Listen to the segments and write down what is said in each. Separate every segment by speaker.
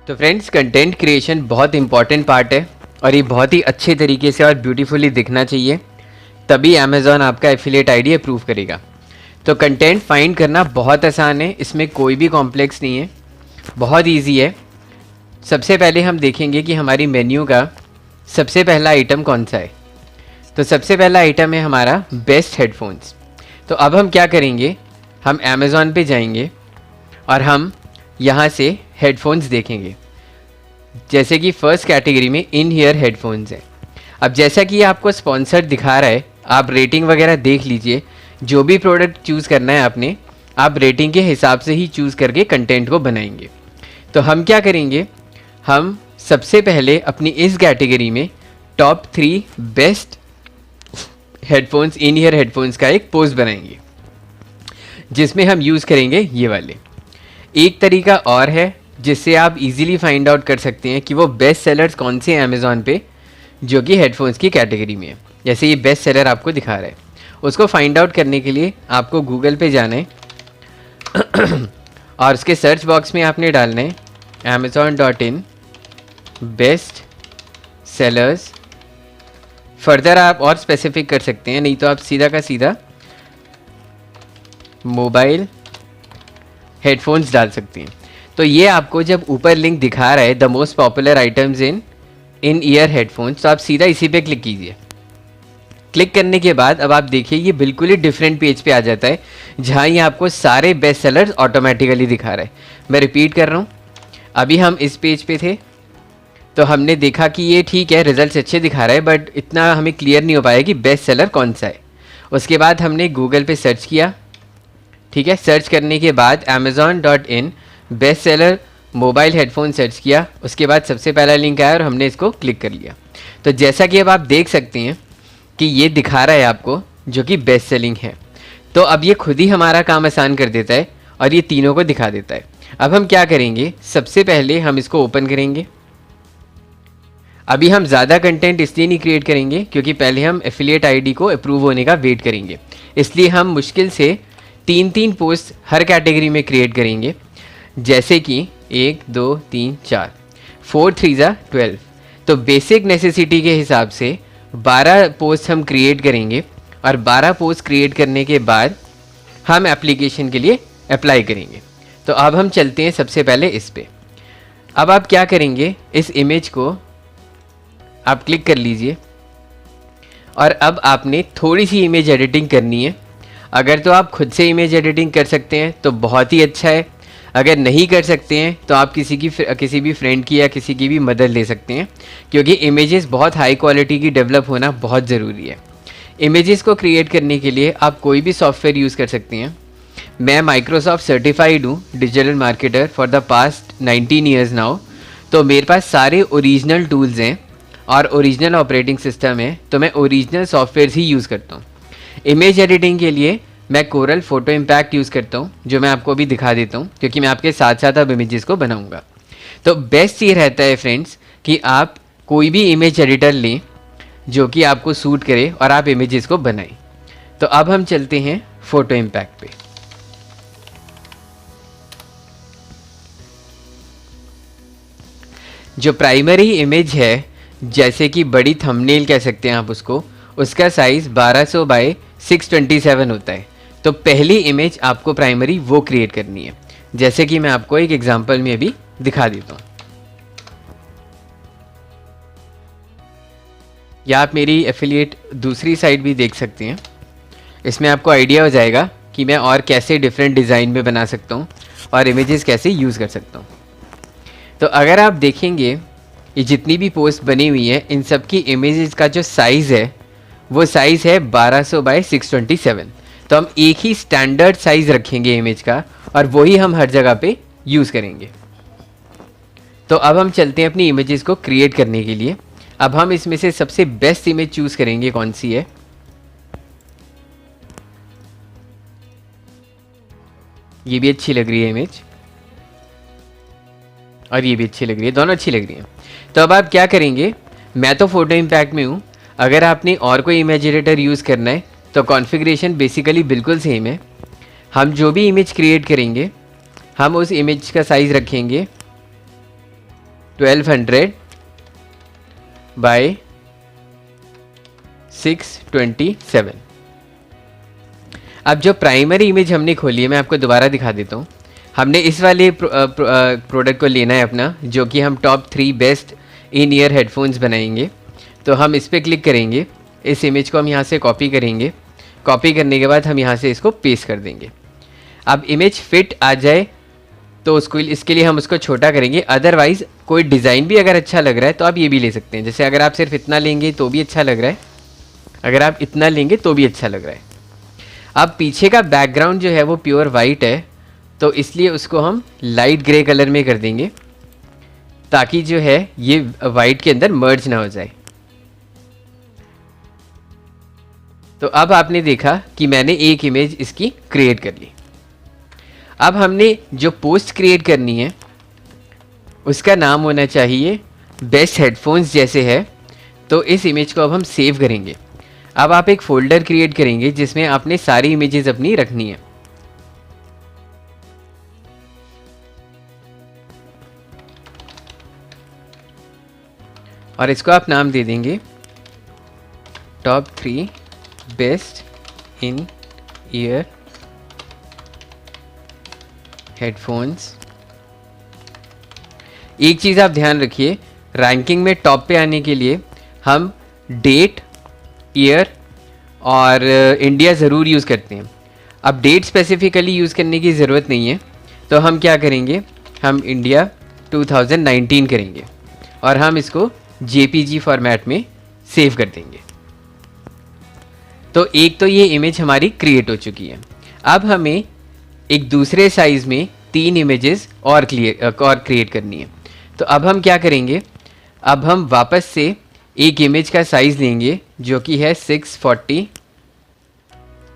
Speaker 1: तो friends, content creation बहुत important part है और ये बहुत ही अच्छे तरीके से और ब्यूटीफुली दिखना चाहिए, तभी अमेज़ॉन आपका एफिलिएट आईडी अप्रूव करेगा। तो कंटेंट फाइंड करना बहुत आसान है, इसमें कोई भी कॉम्प्लेक्स नहीं है, बहुत इजी है। सबसे पहले हम देखेंगे कि हमारी मेन्यू का सबसे पहला आइटम कौन सा है। तो सबसे पहला आइटम है हमारा बेस्ट हेडफोन्स। तो अब हम क्या करेंगे, हम अमेज़ॉन पे जाएंगे और हम यहाँ से हेडफोन्स देखेंगे। जैसे कि फर्स्ट कैटेगरी में इन ईयर हेडफोन्स है। अब जैसा कि आपको स्पॉन्सर दिखा रहा है, आप रेटिंग वगैरह देख लीजिए। जो भी प्रोडक्ट चूज़ करना है आपने, आप रेटिंग के हिसाब से ही चूज़ करके कंटेंट को बनाएंगे। तो हम क्या करेंगे, हम सबसे पहले अपनी इस कैटेगरी में टॉप 3 बेस्ट हेडफोन्स, इन ईयर हेडफोन्स का एक पोस्ट बनाएंगे, जिसमें हम यूज़ करेंगे ये वाले। एक तरीका और है जिससे आप इजीली फाइंड आउट कर सकते हैं कि वो बेस्ट सेलर्स कौन से हैं अमेज़ॉन पे, जो कि हेडफोन्स की कैटेगरी में है। जैसे ये बेस्ट सेलर आपको दिखा रहा है, उसको फाइंड आउट करने के लिए आपको गूगल पे जाना है और उसके सर्च बॉक्स में आपने डालना है amazon.in बेस्ट सेलर्स। फर्दर आप और स्पेसिफिक कर सकते हैं, नहीं तो आप सीधा का सीधा मोबाइल हेडफोन्स डाल सकते हैं। तो ये आपको जब ऊपर लिंक दिखा रहा है the most popular items in ear headphones, तो आप सीधा इसी पे क्लिक कीजिए। क्लिक करने के बाद अब आप देखिए ये बिल्कुल ही डिफरेंट पेज पे आ जाता है, जहाँ ये आपको सारे बेस्ट सेलर्स ऑटोमेटिकली दिखा रहा है। मैं रिपीट कर रहा हूँ, अभी हम इस पेज पे थे तो हमने देखा कि ये ठीक है, रिजल्ट्स अच्छे दिखा रहा है, बट इतना हमें क्लियर नहीं हो पाया कि बेस्ट सेलर कौन सा है। उसके बाद हमने गूगल पे सर्च किया, ठीक है। सर्च करने के बाद amazon.in best seller mobile headphone search किया, उसके बाद सबसे पहला लिंक आया और हमने इसको क्लिक कर लिया। तो जैसा कि अब आप देख सकते हैं कि ये दिखा रहा है आपको जो कि बेस्ट सेलिंग है। तो अब ये खुद ही हमारा काम आसान कर देता है और ये तीनों को दिखा देता है। अब हम क्या करेंगे, सबसे पहले हम इसको ओपन करेंगे। अभी हम ज़्यादा कंटेंट इसलिए नहीं क्रिएट करेंगे क्योंकि पहले हम एफिलिएट आईडी को अप्रूव होने का वेट करेंगे, इसलिए हम मुश्किल से 3 पोस्ट हर कैटेगरी में क्रिएट करेंगे। जैसे कि 1 2 3 4 4 3 12। तो बेसिक नेसेसिटी के हिसाब से 12 पोस्ट हम क्रिएट करेंगे और 12 पोस्ट क्रिएट करने के बाद हम एप्लीकेशन के लिए अप्लाई करेंगे। तो अब हम चलते हैं सबसे पहले इस पे। अब आप क्या करेंगे, इस इमेज को आप क्लिक कर लीजिए और अब आपने थोड़ी सी इमेज एडिटिंग करनी है। अगर तो आप खुद से इमेज एडिटिंग कर सकते हैं तो बहुत ही अच्छा है, अगर नहीं कर सकते हैं तो आप किसी भी फ्रेंड की या किसी की भी मदद ले सकते हैं, क्योंकि इमेजेस बहुत हाई क्वालिटी की डेवलप होना बहुत ज़रूरी है। इमेजेस को क्रिएट करने के लिए आप कोई भी सॉफ्टवेयर यूज़ कर सकते हैं। मैं माइक्रोसॉफ्ट सर्टिफाइड हूँ digital marketer for the past 19 years now. तो मेरे पास सारे ओरिजिनल टूल्स हैं और ओरिजिनल ऑपरेटिंग सिस्टम है, तो मैं ओरिजिनल सॉफ्टवेयर ही यूज़ करता हूँ। इमेज एडिटिंग के लिए मैं कोरल फोटो इम्पैक्ट यूज़ करता हूँ, जो मैं आपको अभी दिखा देता हूँ क्योंकि मैं आपके साथ साथ अब इमेजेस को बनाऊँगा। तो बेस्ट ये रहता है फ्रेंड्स कि आप कोई भी इमेज एडिटर लें जो कि आपको सूट करे और आप इमेजेस को बनाएं। तो अब हम चलते हैं फोटो इम्पैक्ट पे। जो प्राइमरी इमेज है, जैसे कि बड़ी थंबनेल कह सकते हैं आप उसको, उसका साइज़ 1200 बाय 627 होता है। तो पहली इमेज आपको प्राइमरी वो क्रिएट करनी है, जैसे कि मैं आपको एक एग्जांपल में अभी दिखा देता हूँ। या आप मेरी एफिलिएट दूसरी साइड भी देख सकते हैं, इसमें आपको आइडिया हो जाएगा कि मैं और कैसे डिफरेंट डिज़ाइन में बना सकता हूँ और इमेजेस कैसे यूज़ कर सकता हूँ। तो अगर आप देखेंगे ये जितनी भी पोस्ट बनी हुई है, इन सब की इमेजेस का जो साइज़ है वो साइज़ है 1200 बाय 627। तो हम एक ही स्टैंडर्ड साइज़ रखेंगे इमेज का और वही हम हर जगह पे यूज़ करेंगे। तो अब हम चलते हैं अपनी इमेजेस को क्रिएट करने के लिए। अब हम इसमें से सबसे बेस्ट इमेज चूज़ करेंगे कौन सी है। ये भी अच्छी लग रही है इमेज और ये भी अच्छी लग रही है, दोनों अच्छी लग रही हैं। तो अब आप क्या करेंगे, मैं तो फोटो इम्पैक्ट में हूँ, अगर आपने और कोई इमेज एडिटर यूज़ करना है तो कॉन्फ़िगरेशन बेसिकली बिल्कुल सेम है। हम जो भी इमेज क्रिएट करेंगे हम उस इमेज का साइज़ रखेंगे 1200 बाय 627। अब जो प्राइमरी इमेज हमने खोली है मैं आपको दोबारा दिखा देता हूँ। हमने इस वाले प्रोडक्ट को लेना है अपना, जो कि हम top 3 best in ear headphones बनाएंगे। तो हम इस पर क्लिक करेंगे, इस इमेज को हम यहाँ से कॉपी करेंगे। कॉपी करने के बाद हम यहाँ से इसको पेस्ट कर देंगे। अब इमेज फिट आ जाए तो उसको, इसके लिए हम उसको छोटा करेंगे। अदरवाइज़ कोई डिज़ाइन भी अगर अच्छा लग रहा है तो आप ये भी ले सकते हैं। जैसे अगर आप सिर्फ इतना लेंगे तो भी अच्छा लग रहा है, अगर आप इतना लेंगे तो भी अच्छा लग रहा है। अब पीछे का बैकग्राउंड जो है वो प्योर वाइट है, तो इसलिए उसको हम लाइट ग्रे कलर में कर देंगे, ताकि जो है ये वाइट के अंदर मर्ज ना हो जाए। तो अब आपने देखा कि मैंने एक इमेज इसकी क्रिएट कर ली। अब हमने जो पोस्ट क्रिएट करनी है उसका नाम होना चाहिए बेस्ट हेडफोन्स जैसे है। तो इस इमेज को अब हम सेव करेंगे। अब आप एक फ़ोल्डर क्रिएट करेंगे जिसमें आपने सारी इमेजेस अपनी रखनी है। और इसको आप नाम दे देंगे top 3 best in ear headphones. एक चीज़ आप ध्यान रखिए, रैंकिंग में टॉप पे आने के लिए हम डेट, ईयर और इंडिया ज़रूर यूज़ करते हैं। अब डेट स्पेसिफिकली यूज़ करने की ज़रूरत नहीं है, तो हम क्या करेंगे, हम इंडिया 2019 करेंगे और हम इसको JPG फॉर्मेट में सेव कर देंगे। तो एक तो ये इमेज हमारी क्रिएट हो चुकी है। अब हमें एक दूसरे साइज़ में 3 इमेजेस और क्रिएट करनी है। तो अब हम क्या करेंगे, अब हम वापस से एक इमेज का साइज़ लेंगे जो कि है 640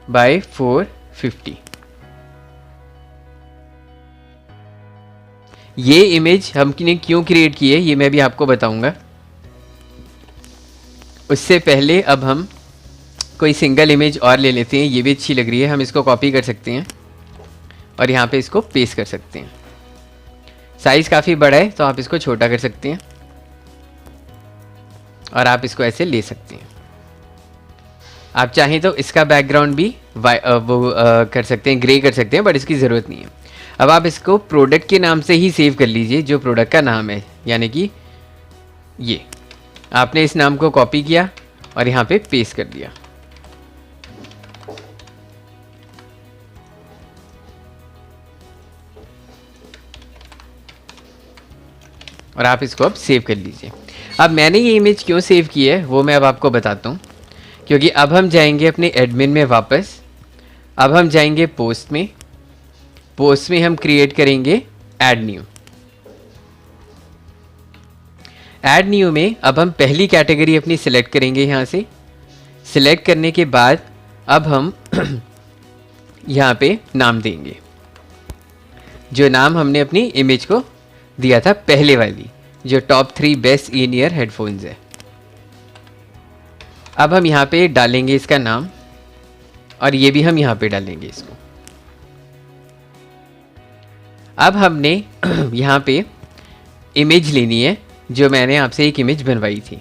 Speaker 1: बाय 450। ये इमेज हमने क्यों क्रिएट की है ये मैं भी आपको बताऊंगा। उससे पहले अब हम कोई सिंगल इमेज और ले लेते हैं, ये भी अच्छी लग रही है। हम इसको कॉपी कर सकते हैं और यहाँ पे इसको पेस्ट कर सकते हैं। साइज़ काफ़ी बड़ा है तो आप इसको छोटा कर सकते हैं और आप इसको ऐसे ले सकते हैं। आप चाहें तो इसका बैकग्राउंड भी कर सकते हैं, ग्रे कर सकते हैं, बट इसकी ज़रूरत नहीं है। अब आप इसको प्रोडक्ट के नाम से ही सेव कर लीजिए, जो प्रोडक्ट का नाम है, यानी कि ये आपने इस नाम को कॉपी किया और यहाँ पे पेस्ट कर दिया। और आप इसको अब सेव कर लीजिए। अब मैंने ये इमेज क्यों सेव की है वो मैं अब आपको बताता हूँ, क्योंकि अब हम जाएंगे अपने एडमिन में वापस। अब हम जाएंगे पोस्ट में, पोस्ट में हम क्रिएट करेंगे ऐड न्यू। ऐड न्यू में अब हम पहली कैटेगरी अपनी सिलेक्ट करेंगे। यहाँ से सिलेक्ट करने के बाद अब हम यहाँ पे नाम देंगे, जो नाम हमने अपनी इमेज को दिया था पहले वाली, जो top 3 best in ear headphones है। अब हम यहाँ पे डालेंगे इसका नाम और ये भी हम यहाँ पे डालेंगे इसको। अब हमने यहाँ पे इमेज लेनी है, जो मैंने आपसे एक इमेज बनवाई थी।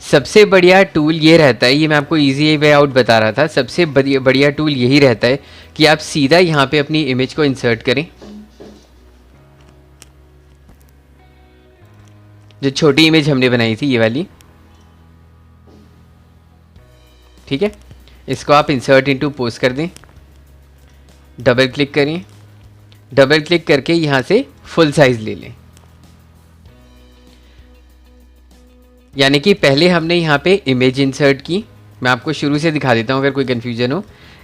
Speaker 1: सबसे बढ़िया टूल ये रहता है, ये मैं आपको इजी वे आउट बता रहा था, सबसे बढ़िया टूल यही रहता है कि आप सीधा यहाँ पे अपनी इमेज को इंसर्ट करें। जो छोटी इमेज हमने बनाई थी ये वाली, ठीक है, इसको आप इंसर्ट इनटू पोस्ट कर दें। डबल क्लिक करें, डबल क्लिक करके यहाँ से फुल साइज ले लें। यानी कि पहले हमने यहाँ पे इमेज इंसर्ट की, मैं आपको शुरू से दिखा देता हूँ अगर कोई कन्फ्यूजन हो।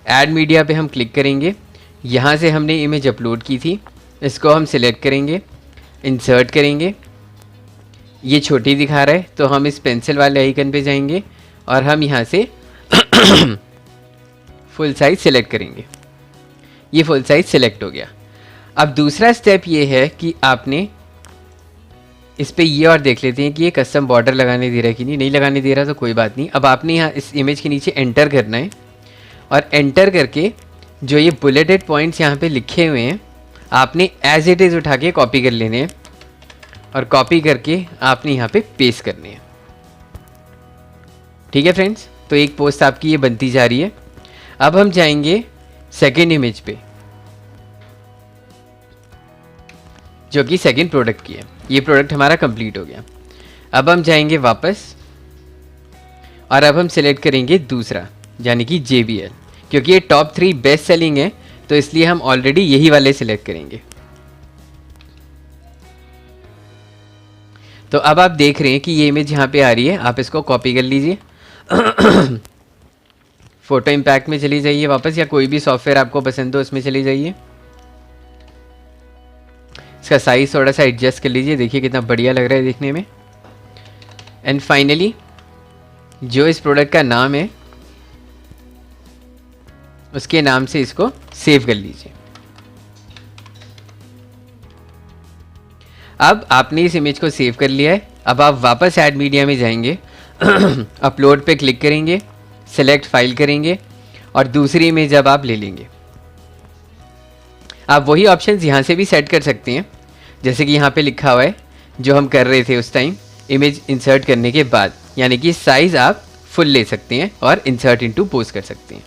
Speaker 1: ऐड मीडिया पे हम क्लिक करेंगे, यहाँ से हमने इमेज अपलोड की थी, इसको हम सिलेक्ट करेंगे, इंसर्ट करेंगे। ये छोटी दिखा रहा है तो हम इस पेंसिल वाले आइकन पे जाएंगे और हम यहाँ से फुल साइज सिलेक्ट करेंगे। ये फुल साइज सिलेक्ट हो गया। अब दूसरा स्टेप ये है कि आपने इस पे ये और देख लेते हैं कि ये कस्टम बॉर्डर लगाने दे रहा है कि नहीं लगाने दे रहा, तो कोई बात नहीं। अब आपने यहाँ इस इमेज के नीचे एंटर करना है और एंटर करके जो ये बुलेटेड पॉइंट्स यहाँ पे लिखे हुए हैं आपने एज इट इज़ उठा के कॉपी कर लेने हैं और कॉपी करके आपने यहाँ पे पेस्ट करनी है। ठीक है फ्रेंड्स, तो एक पोस्ट आपकी ये बनती जा रही है। अब हम जाएंगे सेकेंड इमेज पे, जो कि सेकेंड प्रोडक्ट की है। ये प्रोडक्ट हमारा कंप्लीट हो गया। अब हम जाएंगे वापस और अब हम सिलेक्ट करेंगे दूसरा, यानी कि JBL, क्योंकि ये टॉप 3 बेस्ट सेलिंग है, तो इसलिए हम ऑलरेडी यही वाले सिलेक्ट करेंगे। तो अब आप देख रहे हैं कि ये इमेज यहाँ पे आ रही है, आप इसको कॉपी कर लीजिए। फोटो इम्पैक्ट में चली जाइए वापस, या कोई भी सॉफ्टवेयर आपको पसंद हो उसमें चली जाइए। इसका साइज थोड़ा सा एडजस्ट कर लीजिए, देखिए कितना बढ़िया लग रहा है देखने में। एंड फाइनली जो इस प्रोडक्ट का नाम है उसके नाम से इसको सेव कर लीजिए। अब आपने इस इमेज को सेव कर लिया है। अब आप वापस ऐड मीडिया में जाएंगे, अपलोड पे क्लिक करेंगे, सेलेक्ट फाइल करेंगे और दूसरी इमेज अब आप ले लेंगे। आप वही ऑप्शंस यहाँ से भी सेट कर सकते हैं, जैसे कि यहाँ पे लिखा हुआ है जो हम कर रहे थे उस टाइम इमेज इंसर्ट करने के बाद, यानी कि साइज़ आप फुल ले सकते हैं और इंसर्ट इनटू पोस्ट कर सकते हैं।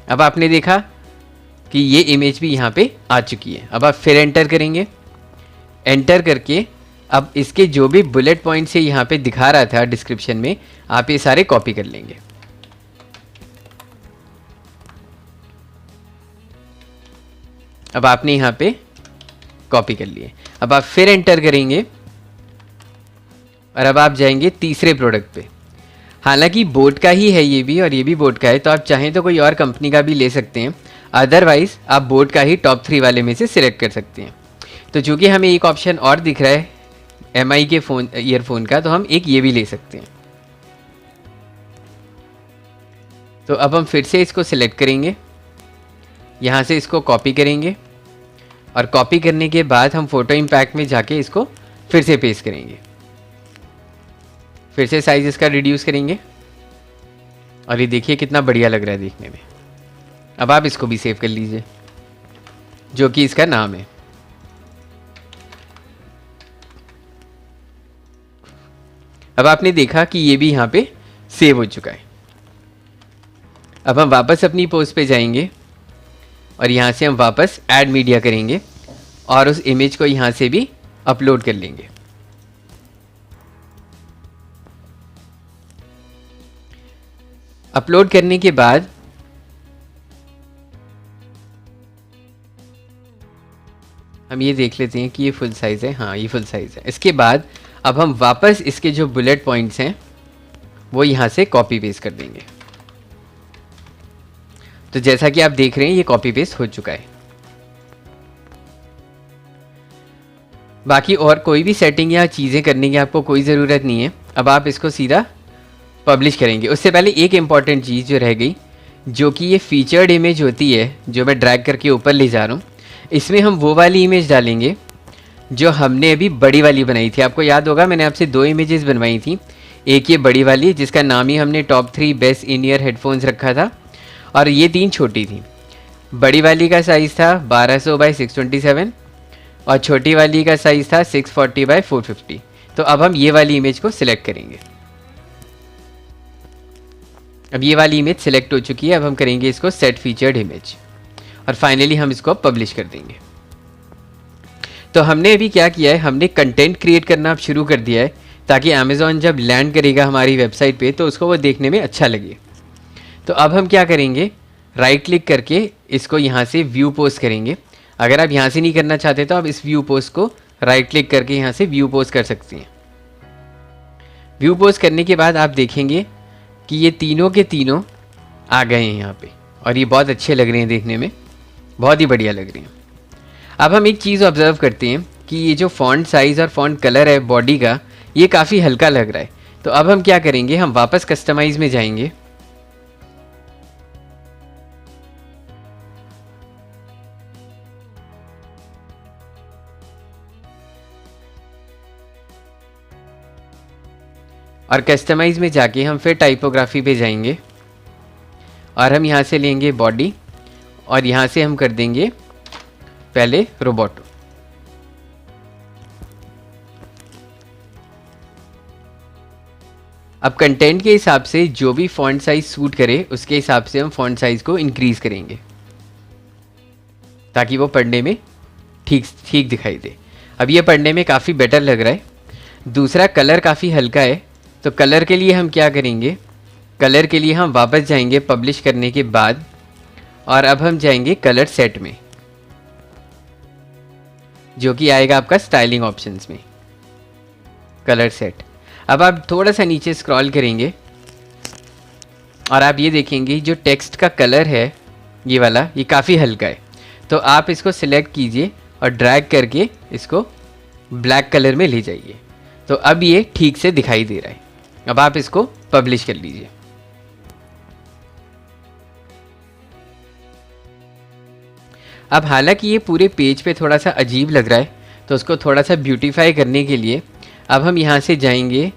Speaker 1: अब आपने देखा कि ये इमेज भी यहाँ पे आ चुकी है। अब आप फिर एंटर करेंगे, एंटर करके अब इसके जो भी बुलेट पॉइंट से यहाँ पे दिखा रहा था डिस्क्रिप्शन में, आप ये सारे कॉपी कर लेंगे। अब आपने यहाँ पे कॉपी कर लिए। अब आप फिर एंटर करेंगे और अब आप जाएंगे तीसरे प्रोडक्ट पे। हालांकि बोट का ही है ये भी और ये भी बोट का है, तो आप चाहें तो कोई और कंपनी का भी ले सकते हैं, अदरवाइज आप बोट का ही टॉप 3 वाले में से सिलेक्ट कर सकते हैं। तो चूँकि हमें एक ऑप्शन और दिख रहा है MI के फ़ोन ईयरफोन का, तो हम एक ये भी ले सकते हैं। तो अब हम फिर से इसको सिलेक्ट करेंगे, यहाँ से इसको कॉपी करेंगे और कॉपी करने के बाद हम फोटो इम्पैक्ट में जाके इसको फिर से पेस्ट करेंगे। फिर से साइज इसका रिड्यूस करेंगे और ये देखिए कितना बढ़िया लग रहा है देखने में। अब आप इसको भी सेव कर लीजिए, जो कि इसका नाम है। अब आपने देखा कि ये भी यहाँ पे सेव हो चुका है। अब हम वापस अपनी पोस्ट पे जाएंगे और यहाँ से हम वापस ऐड मीडिया करेंगे और उस इमेज को यहाँ से भी अपलोड कर लेंगे। अपलोड करने के बाद हम ये देख लेते हैं कि ये फुल साइज़ है। हाँ, ये फुल साइज़ है। इसके बाद अब हम वापस इसके जो बुलेट पॉइंट्स हैं वो यहाँ से कॉपी पेस्ट कर देंगे। तो जैसा कि आप देख रहे हैं ये कॉपी पेस्ट हो चुका है। बाकी और कोई भी सेटिंग या चीज़ें करने की आपको कोई ज़रूरत नहीं है। अब आप इसको सीधा पब्लिश करेंगे। उससे पहले एक इम्पॉर्टेंट चीज़ जो रह गई, जो कि ये फीचर्ड इमेज होती है जो मैं ड्रैग करके ऊपर ले जा रहा हूँ, इसमें हम वो वाली इमेज डालेंगे जो हमने अभी बड़ी वाली बनाई थी। आपको याद होगा मैंने आपसे 2 इमेजेस बनवाई थी, एक ये बड़ी वाली जिसका नाम ही हमने top 3 best in ear headphones रखा था, और ये 3 छोटी थी। बड़ी वाली का साइज़ था 1200 बाई 627 और छोटी वाली का साइज़ था 640 बाई 450। तो अब हम ये वाली इमेज को सिलेक्ट करेंगे। अब ये वाली इमेज सिलेक्ट हो चुकी है। अब हम करेंगे इसको सेट फीचर्ड इमेज और फाइनली हम इसको पब्लिश कर देंगे। तो हमने अभी क्या किया है, हमने कंटेंट क्रिएट करना अब शुरू कर दिया है, ताकि अमेज़ॉन जब लैंड करेगा हमारी वेबसाइट पे तो उसको वो देखने में अच्छा लगे। तो अब हम क्या करेंगे, राइट क्लिक करके इसको यहाँ से व्यू पोस्ट करेंगे। अगर आप यहाँ से नहीं करना चाहते तो आप इस व्यू पोस्ट को राइट क्लिक करके यहाँ से व्यू पोस्ट कर सकते हैं। व्यू पोस्ट करने के बाद आप देखेंगे कि ये तीनों के तीनों आ गए हैं यहाँ पे, और ये बहुत अच्छे लग रहे हैं देखने में, बहुत ही बढ़िया लग रहे हैं। अब हम एक चीज़ ऑब्जर्व करते हैं कि ये जो फॉन्ट साइज़ और फॉन्ट कलर है बॉडी का, ये काफ़ी हल्का लग रहा है। तो अब हम क्या करेंगे, हम वापस कस्टमाइज़ में जाएंगे और कस्टमाइज़ में जाके हम फिर टाइपोग्राफी पे जाएंगे और हम यहाँ से लेंगे बॉडी और यहाँ से हम कर देंगे पहले रोबोटो। अब कंटेंट के हिसाब से जो भी फॉन्ट साइज सूट करे उसके हिसाब से हम फॉन्ट साइज को इंक्रीज़ करेंगे ताकि वो पढ़ने में ठीक ठीक दिखाई दे। अब ये पढ़ने में काफ़ी बेटर लग रहा है। दूसरा, कलर काफ़ी हल्का है, तो कलर के लिए हम क्या करेंगे, कलर के लिए हम वापस जाएंगे पब्लिश करने के बाद और अब हम जाएंगे कलर सेट में, जो कि आएगा आपका स्टाइलिंग ऑप्शंस में, कलर सेट। अब आप थोड़ा सा नीचे स्क्रॉल करेंगे और आप ये देखेंगे जो टेक्स्ट का कलर है ये वाला, ये काफ़ी हल्का है, तो आप इसको सिलेक्ट कीजिए और ड्रैग करके इसको ब्लैक कलर में ले जाइए। तो अब ये ठीक से दिखाई दे रहा है। अब आप इसको पब्लिश कर लीजिए। अब हालांकि ये पूरे पेज पे थोड़ा सा अजीब लग रहा है, तो उसको थोड़ा सा ब्यूटीफाई करने के लिए अब हम यहाँ से जाएंगे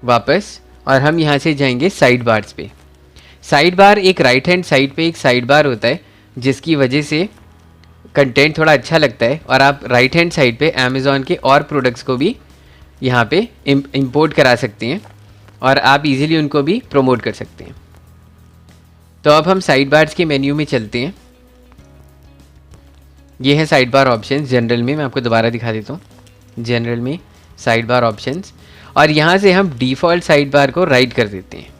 Speaker 1: वापस और हम यहाँ से जाएंगे साइड बार्स पे। साइड बार एक राइट हैंड साइड पे एक साइड बार होता है जिसकी वजह से कंटेंट थोड़ा अच्छा लगता है और आप राइट हैंड साइड पे अमेज़ॉन के और प्रोडक्ट्स को भी यहाँ पे इंपोर्ट करा सकते हैं और आप इजीली उनको भी प्रमोट कर सकते हैं। तो अब हम साइड बार्स के मेन्यू में चलते हैं। ये है साइड बार ऑप्शंस जनरल में, मैं आपको दोबारा दिखा देता हूँ। जनरल में साइड बार ऑप्शंस, और यहाँ से हम डिफ़ॉल्ट साइड बार को राइट कर देते हैं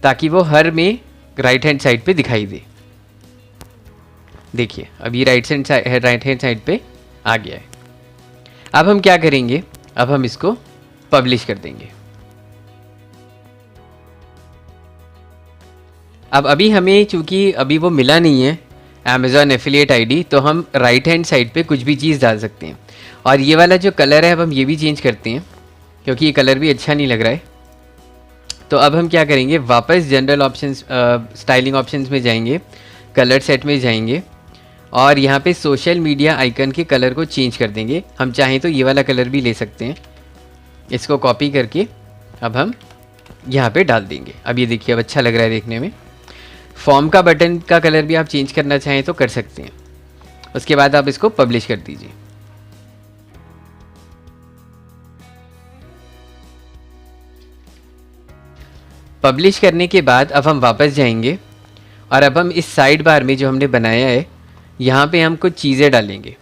Speaker 1: ताकि वो हर में राइट हैंड साइड पे दिखाई दे। देखिए अब ये राइट हैंड साइड पे आ गया है। अब हम क्या करेंगे, अब हम इसको पब्लिश कर देंगे। अब अभी हमें चूँकि अभी वो मिला नहीं है अमेज़ॉन एफिलिएट आईडी, तो हम राइट हैंड साइड पे कुछ भी चीज़ डाल सकते हैं। और ये वाला जो कलर है अब हम ये भी चेंज करते हैं क्योंकि ये कलर भी अच्छा नहीं लग रहा है। तो अब हम क्या करेंगे, वापस जनरल ऑप्शंस स्टाइलिंग ऑप्शंस में जाएंगे, कलर सेट में जाएंगे और यहाँ पे सोशल मीडिया आइकन के कलर को चेंज कर देंगे। हम चाहें तो ये वाला कलर भी ले सकते हैं। इसको कॉपी करके अब हम यहाँ पे डाल देंगे। अब ये देखिए अब अच्छा लग रहा है देखने में। फॉर्म का बटन का कलर भी आप चेंज करना चाहें तो कर सकते हैं। उसके बाद आप इसको पब्लिश कर दीजिए। पब्लिश करने के बाद अब हम वापस जाएंगे और अब हम इस साइड बार में जो हमने बनाया है यहाँ पे हम कुछ चीज़ें डालेंगे।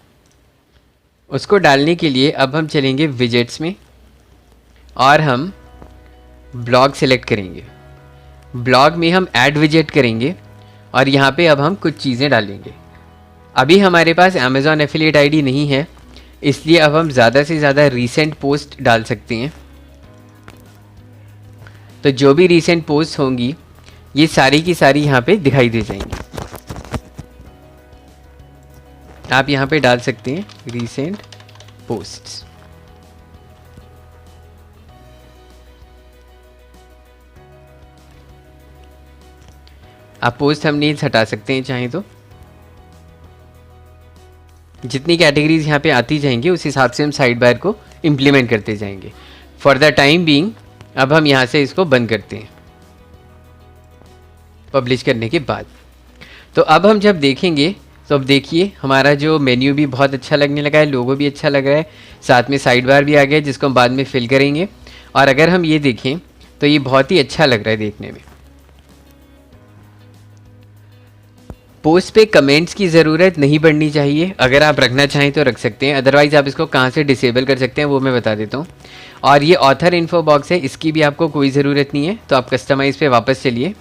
Speaker 1: उसको डालने के लिए अब हम चलेंगे विजेट्स में और हम ब्लॉग सेलेक्ट करेंगे। ब्लॉग में हम ऐड विजेट करेंगे और यहाँ पे अब हम कुछ चीज़ें डालेंगे। अभी हमारे पास अमेज़ॉन एफिलिएट आईडी नहीं है, इसलिए अब हम ज़्यादा से ज़्यादा रीसेंट पोस्ट डाल सकते हैं। तो जो भी रीसेंट पोस्ट होंगी ये सारी की सारी यहाँ पे दिखाई दे जाएंगी। आप यहाँ पे डाल सकते हैं रीसेंट पोस्ट्स। आप पोस्ट थंबनेल्स हटा सकते हैं चाहें तो। जितनी कैटेगरीज यहाँ पे आती जाएंगी उस हिसाब से हम साइड बार को इम्प्लीमेंट करते जाएंगे। फॉर द टाइम बीइंग अब हम यहाँ से इसको बंद करते हैं पब्लिश करने के बाद। तो अब हम जब देखेंगे तो अब देखिए हमारा जो मेन्यू भी बहुत अच्छा लगने लगा है, लोगो भी अच्छा लग रहा है, साथ में साइड बार भी आ गया जिसको हम बाद में फिल करेंगे। और अगर हम ये देखें तो ये बहुत ही अच्छा लग रहा है देखने में। पोस्ट पे कमेंट्स की ज़रूरत नहीं पड़नी चाहिए, अगर आप रखना चाहें तो रख सकते हैं, अदरवाइज़ आप इसको कहाँ से डिसेबल कर सकते हैं वो मैं बता देता हूँ। और ये ऑथर इन्फो बॉक्स है, इसकी भी आपको कोई ज़रूरत नहीं है। तो आप कस्टमाइज़ पे वापस चलिए।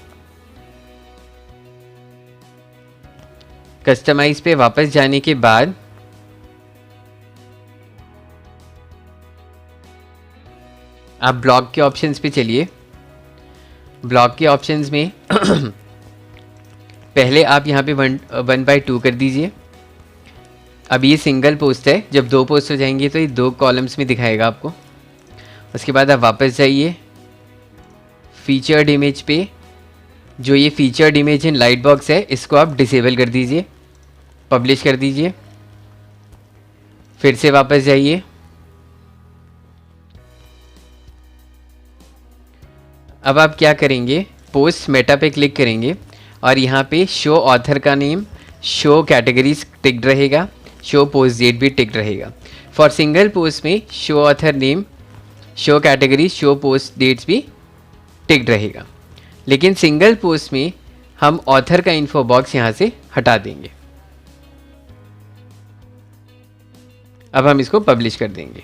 Speaker 1: कस्टमाइज़ पे वापस जाने के बाद आप ब्लॉग के ऑप्शंस पे चलिए। ब्लॉग के ऑप्शंस में पहले आप यहाँ पे 1/2 कर दीजिए। अब ये सिंगल पोस्ट है, जब 2 पोस्ट हो जाएंगे तो ये 2 कॉलम्स में दिखाएगा आपको। उसके बाद आप वापस जाइए फीचर्ड इमेज पे। जो ये featured image in light box है इसको आप डिसेबल कर दीजिए, पब्लिश कर दीजिए। फिर से वापस जाइए। अब आप क्या करेंगे, पोस्ट मेटा पे क्लिक करेंगे और यहाँ पे शो ऑथर का नेम, शो कैटेगरीज टिक्ड रहेगा, शो पोस्ट डेट भी टिक्ड रहेगा। फॉर सिंगल पोस्ट में show author name show category show post dates भी टिक्ड रहेगा। लेकिन सिंगल पोस्ट में हम ऑथर का इन्फो बॉक्स यहाँ से हटा देंगे। अब हम इसको पब्लिश कर देंगे।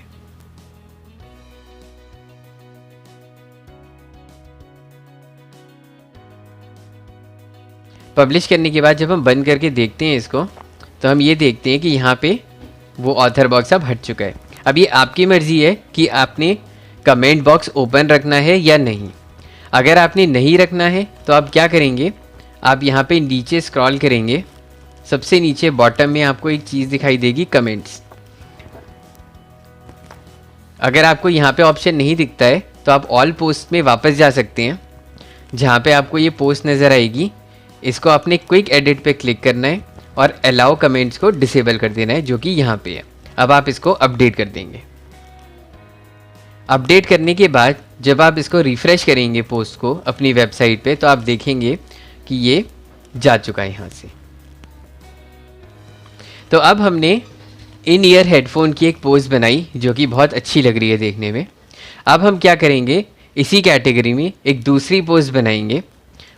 Speaker 1: पब्लिश करने के बाद जब हम बंद करके देखते हैं इसको, तो हम ये देखते हैं कि यहाँ पे वो ऑथर बॉक्स अब हट चुका है। अब ये आपकी मर्ज़ी है कि आपने कमेंट बॉक्स ओपन रखना है या नहीं। अगर आपने नहीं रखना है तो आप क्या करेंगे, आप यहाँ पे नीचे स्क्रॉल करेंगे, सबसे नीचे बॉटम में आपको एक चीज़ दिखाई देगी, कमेंट्स। अगर आपको यहाँ पे ऑप्शन नहीं दिखता है तो आप ऑल पोस्ट में वापस जा सकते हैं, जहाँ पे आपको ये पोस्ट नज़र आएगी। इसको आपने क्विक एडिट पे क्लिक करना है और अलाउ कमेंट्स को डिसेबल कर देना है, जो कि यहाँ पे है। अब आप इसको अपडेट कर देंगे। अपडेट करने के बाद जब आप इसको रिफ़्रेश करेंगे पोस्ट को अपनी वेबसाइट पे, तो आप देखेंगे कि ये जा चुका है यहाँ से। तो अब हमने इन ईयर हेडफोन की एक पोस्ट बनाई जो कि बहुत अच्छी लग रही है देखने में। अब हम क्या करेंगे, इसी कैटेगरी में एक दूसरी पोस्ट बनाएंगे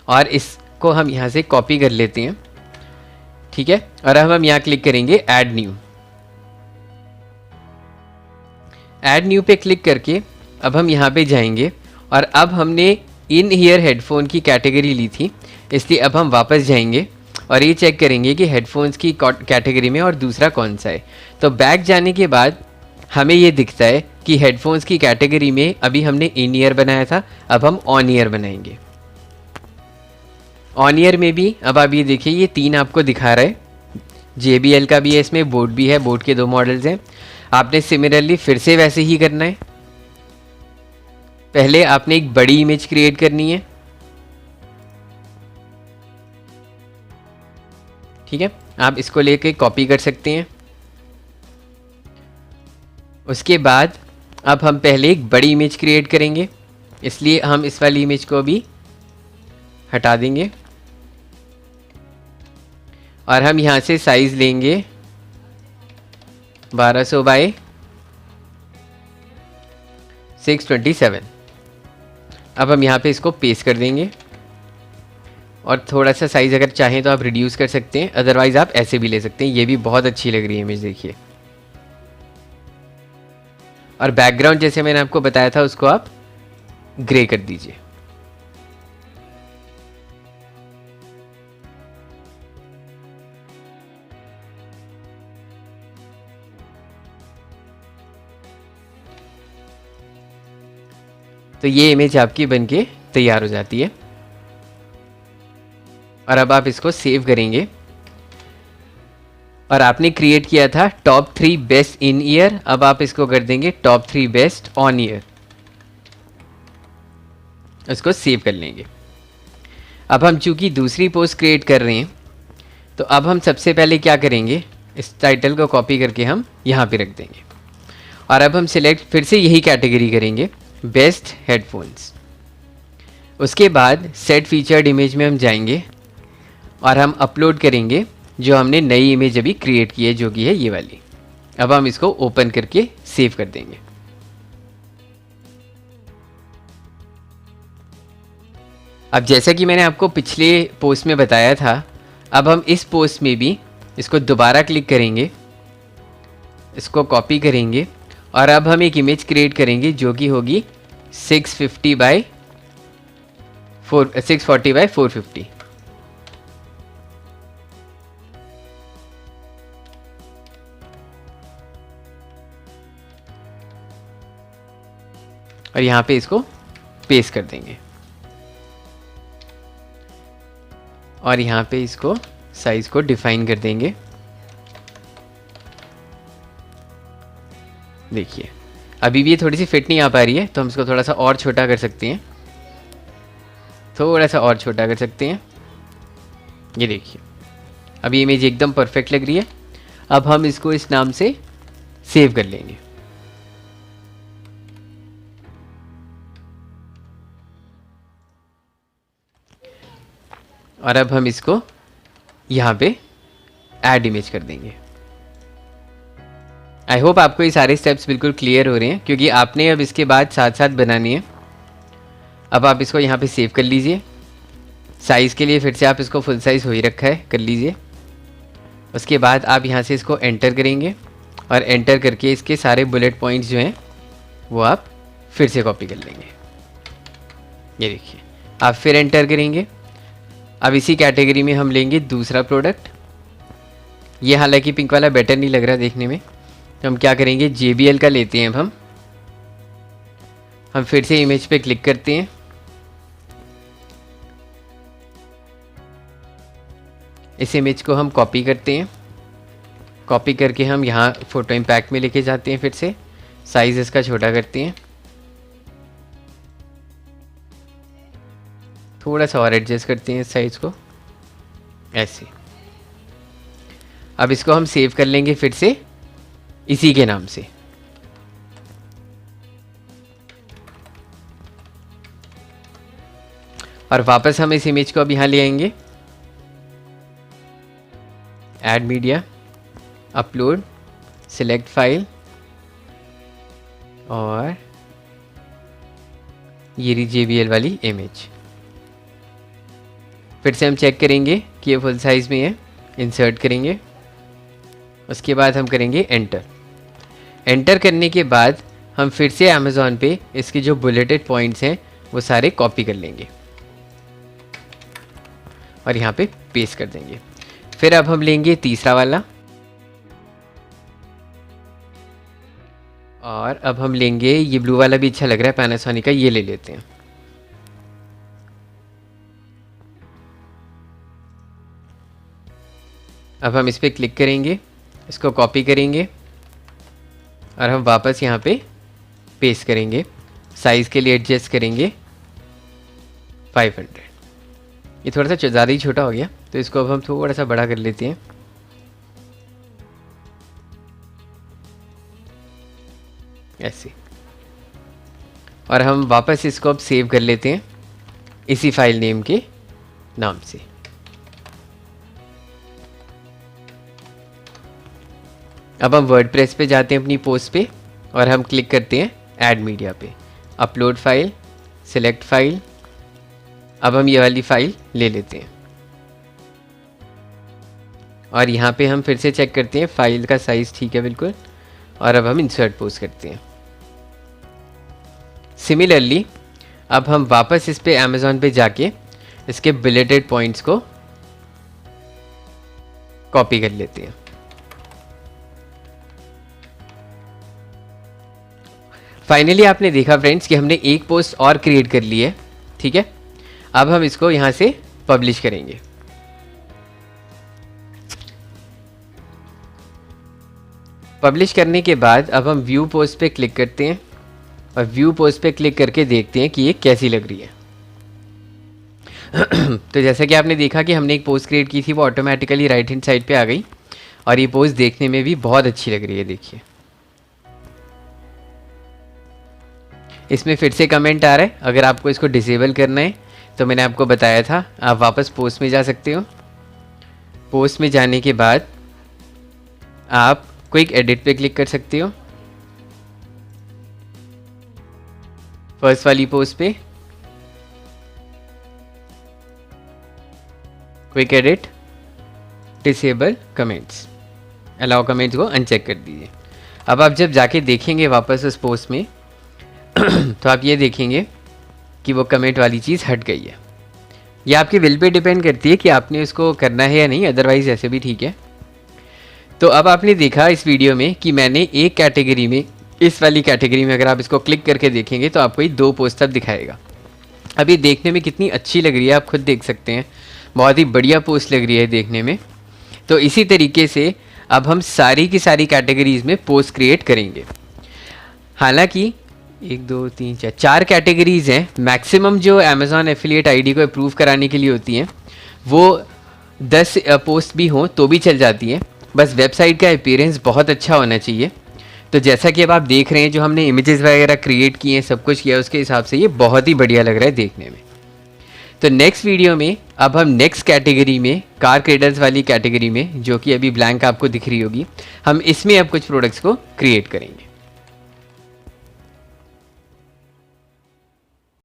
Speaker 1: और इसको हम यहाँ से कॉपी कर लेते हैं, ठीक है। और अब हम यहाँ क्लिक करेंगे ऐड न्यू। ऐड न्यू पे क्लिक करके अब हम यहाँ पे जाएंगे और अब हमने इन ईयर हेडफोन की कैटेगरी ली थी, इसलिए अब हम वापस जाएंगे और ये चेक करेंगे कि हेडफोन्स की कैटेगरी में और दूसरा कौन सा है। तो बैक जाने के बाद हमें ये दिखता है कि हेडफोन्स की कैटेगरी में अभी हमने इन ईयर बनाया था, अब हम ऑन ईयर बनाएंगे। ऑन ईयर में भी अब आप ये देखिए, ये 3 आपको दिखा रहा है। JBL का भी है, इसमें बोट भी है, बोट के 2 मॉडल्स हैं। आपने सिमिलरली फिर से वैसे ही करना है। पहले आपने एक बड़ी इमेज क्रिएट करनी है, ठीक है। आप इसको लेके कॉपी कर सकते हैं। उसके बाद अब हम पहले एक बड़ी इमेज क्रिएट करेंगे, इसलिए हम इस वाली इमेज को भी हटा देंगे और हम यहाँ से साइज़ लेंगे 1200 बाय 627। अब हम यहाँ पे इसको पेस्ट कर देंगे और थोड़ा सा साइज़ अगर चाहें तो आप रिड्यूस कर सकते हैं, अदरवाइज़ आप ऐसे भी ले सकते हैं। ये भी बहुत अच्छी लग रही है इमेज, देखिए। और बैकग्राउंड जैसे मैंने आपको बताया था उसको आप ग्रे कर दीजिए। तो ये इमेज आपकी बनके तैयार हो जाती है और अब आप इसको सेव करेंगे। और आपने क्रिएट किया था टॉप 3 बेस्ट इन ईयर, अब आप इसको कर देंगे टॉप 3 बेस्ट ऑन ईयर। इसको सेव कर लेंगे। अब हम चूंकि दूसरी पोस्ट क्रिएट कर रहे हैं, तो अब हम सबसे पहले क्या करेंगे, इस टाइटल को कॉपी करके हम यहाँ पे रख देंगे और अब हम सिलेक्ट फिर से यही कैटेगरी करेंगे, बेस्ट हेडफोन्स। उसके बाद सेट फीचर्ड इमेज में हम जाएंगे और हम अपलोड करेंगे जो हमने नई इमेज अभी क्रिएट की है, जो कि है ये वाली। अब हम इसको ओपन करके सेव कर देंगे। अब जैसा कि मैंने आपको पिछले पोस्ट में बताया था, अब हम इस पोस्ट में भी इसको दोबारा क्लिक करेंगे, इसको कॉपी करेंगे और अब हम एक इमेज क्रिएट करेंगे जो कि होगी 640 बाय 450। और यहाँ पे इसको पेस्ट कर देंगे और यहाँ पे इसको साइज को डिफाइन कर देंगे। देखिए अभी भी ये थोड़ी सी फिट नहीं आ पा रही है, तो हम इसको थोड़ा सा और छोटा कर सकते हैं, थोड़ा सा और छोटा कर सकते हैं। ये देखिए अभी इमेज एकदम परफेक्ट लग रही है। अब हम इसको इस नाम से सेव कर लेंगे। और अब हम इसको यहाँ पे ऐड इमेज कर देंगे। आई होप आपको ये सारे स्टेप्स बिल्कुल क्लियर हो रहे हैं, क्योंकि आपने अब इसके बाद साथ साथ बनानी है। अब आप इसको यहाँ पे सेव कर लीजिए। साइज़ के लिए फिर से आप इसको फुल साइज़ हो ही रखा है, कर लीजिए। उसके बाद आप यहाँ से इसको एंटर करेंगे और एंटर करके इसके सारे बुलेट पॉइंट्स जो हैं वो आप फिर से कॉपी कर लेंगे। ये देखिए, आप फिर एंटर करेंगे। अब इसी कैटेगरी में हम लेंगे दूसरा प्रोडक्ट। ये हालांकि पिंक वाला बेटर नहीं लग रहा देखने में, तो हम क्या करेंगे, JBL का लेते हैं। अब हम फिर से इमेज पे क्लिक करते हैं। इस इमेज को हम कॉपी करते हैं। कॉपी करके हम यहाँ फ़ोटो इम्पैक्ट में लेके जाते हैं। फिर से साइज़ इसका छोटा करते हैं, थोड़ा सा और एडजस्ट करते हैं इस साइज़ को, ऐसे। अब इसको हम सेव कर लेंगे फिर से इसी के नाम से। और वापस हम इस इमेज को अब यहाँ ले आएंगे, add media, upload, select file, और ये रही JBL वाली इमेज। फिर से हम चेक करेंगे कि ये फुल साइज़ में है, इंसर्ट करेंगे। उसके बाद हम करेंगे एंटर। एंटर करने के बाद हम फिर से अमेज़ॉन पे इसके जो बुलेटेड पॉइंट्स हैं वो सारे कॉपी कर लेंगे और यहाँ पे पेस्ट कर देंगे। फिर अब हम लेंगे तीसरा वाला, और अब हम लेंगे ये ब्लू वाला भी अच्छा लग रहा है पैनासोनिक का, ये ले लेते हैं। अब हम इस पर क्लिक करेंगे, इसको कॉपी करेंगे और हम वापस यहाँ पे पेस्ट करेंगे। साइज़ के लिए एडजस्ट करेंगे 500। ये थोड़ा सा ज़्यादा ही छोटा हो गया, तो इसको अब हम थोड़ा सा बड़ा कर लेते हैं। ऐसे। और हम वापस इसको अब सेव कर लेते हैं इसी फाइल नेम के नाम से। अब हम वर्डप्रेस पे जाते हैं अपनी पोस्ट पे, और हम क्लिक करते हैं ऐड मीडिया पे, अपलोड फाइल, सिलेक्ट फाइल। अब हम ये वाली फाइल ले लेते हैं और यहाँ पे हम फिर से चेक करते हैं फाइल का साइज़ ठीक है बिल्कुल, और अब हम इंसर्ट पोस्ट करते हैं। सिमिलरली अब हम वापस इस पे अमेज़ॉन पे जाके इसके बुलेटेड पॉइंट्स को कॉपी कर लेते हैं। फाइनली आपने देखा फ्रेंड्स कि हमने एक पोस्ट और क्रिएट कर ली है, ठीक है। अब हम इसको यहाँ से पब्लिश करेंगे। पब्लिश करने के बाद अब हम व्यू पोस्ट पे क्लिक करते हैं और व्यू पोस्ट पे क्लिक करके देखते हैं कि ये कैसी लग रही है। तो जैसा कि आपने देखा कि हमने एक पोस्ट क्रिएट की थी, वो ऑटोमेटिकली राइट हैंड साइड पे आ गई और ये पोस्ट देखने में भी बहुत अच्छी लग रही है। देखिए इसमें फिर से कमेंट आ रहा है। अगर आपको इसको डिसेबल करना है तो मैंने आपको बताया था, आप वापस पोस्ट में जा सकते हो। पोस्ट में जाने के बाद आप क्विक एडिट पे क्लिक कर सकते हो, फर्स्ट वाली पोस्ट पे quick edit, disable comments, allow comments को अनचेक कर दीजिए। अब आप जब जाके देखेंगे वापस उस पोस्ट में तो आप ये देखेंगे कि वो कमेंट वाली चीज़ हट गई है। ये आपके विल पे डिपेंड करती है कि आपने उसको करना है या नहीं, अदरवाइज़ ऐसे भी ठीक है। तो अब आपने देखा इस वीडियो में कि मैंने एक कैटेगरी में, इस वाली कैटेगरी में अगर आप इसको क्लिक करके देखेंगे तो आपको ये 2 पोस्ट अब दिखाएगा। अब ये देखने में कितनी अच्छी लग रही है आप खुद देख सकते हैं, बहुत ही बढ़िया पोस्ट लग रही है देखने में। तो इसी तरीके से अब हम सारी की सारी कैटेगरीज़ में पोस्ट क्रिएट करेंगे। हालांकि 1 2 3 4 कैटेगरीज़ हैं मैक्सिमम जो अमेज़ॉन एफिलिएट आईडी को अप्रूव कराने के लिए होती हैं। वो 10 पोस्ट भी हों तो भी चल जाती हैं, बस वेबसाइट का अपीयरेंस बहुत अच्छा होना चाहिए। तो जैसा कि अब आप देख रहे हैं, जो हमने इमेजेस वगैरह क्रिएट किए हैं, सब कुछ किया, उसके हिसाब से ये बहुत ही बढ़िया लग रहा है देखने में। तो नेक्स्ट वीडियो में अब हम नेक्स्ट कैटेगरी में, कार क्रेडर्स वाली कैटेगरी में, जो कि अभी ब्लैंक आपको दिख रही होगी, हम इसमें अब कुछ प्रोडक्ट्स को क्रिएट करेंगे।